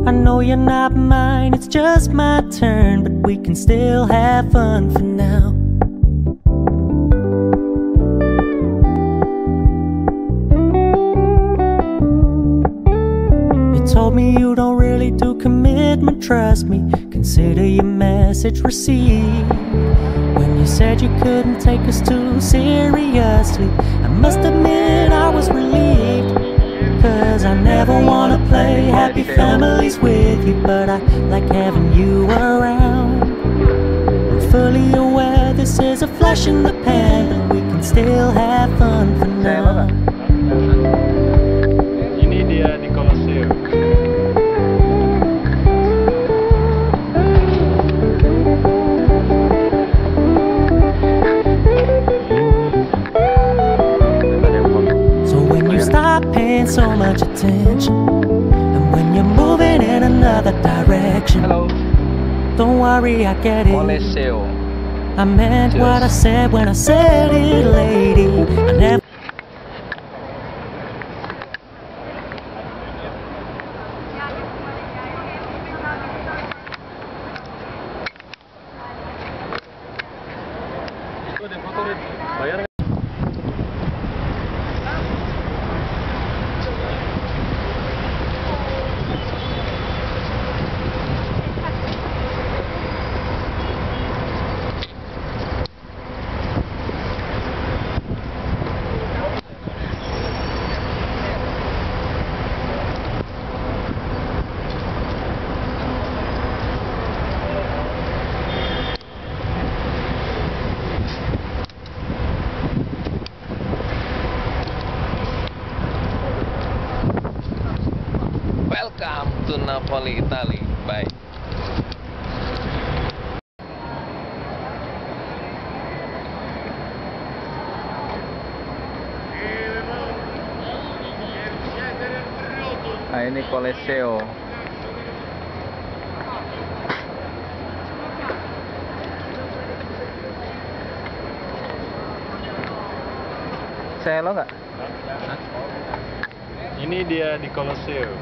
I know you're not mine, it's just my turn, but we can still have fun for now. You told me you don't really do commitment, trust me, consider your message received. When you said you couldn't take us too seriously, I must admit I was relieved. Cause I never wanna play happy families with you, but I like having you around. I'm fully aware this is a flash in the pan, but we can still have fun for now. Ini dia di Colosseum. Paying so much attention, and when you're moving in another direction, Hello. Don't worry, I get it. Colosseum. I meant what I said when I said it, lady. I never. Bayar. Welcome to Napoli, Italy. Bye. Nah, ini Colosseum. Saya lo nggak? Ini dia di Colosseum.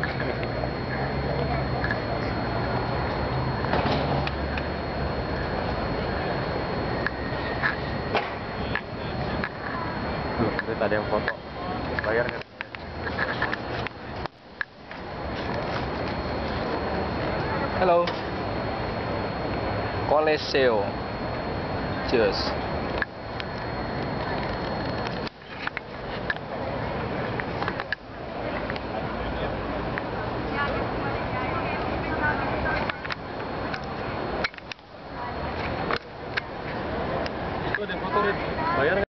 Tuh, tadi yang foto. Bayar kan? Halo. Colosseum. Cheers. Itu ada foto, bayar.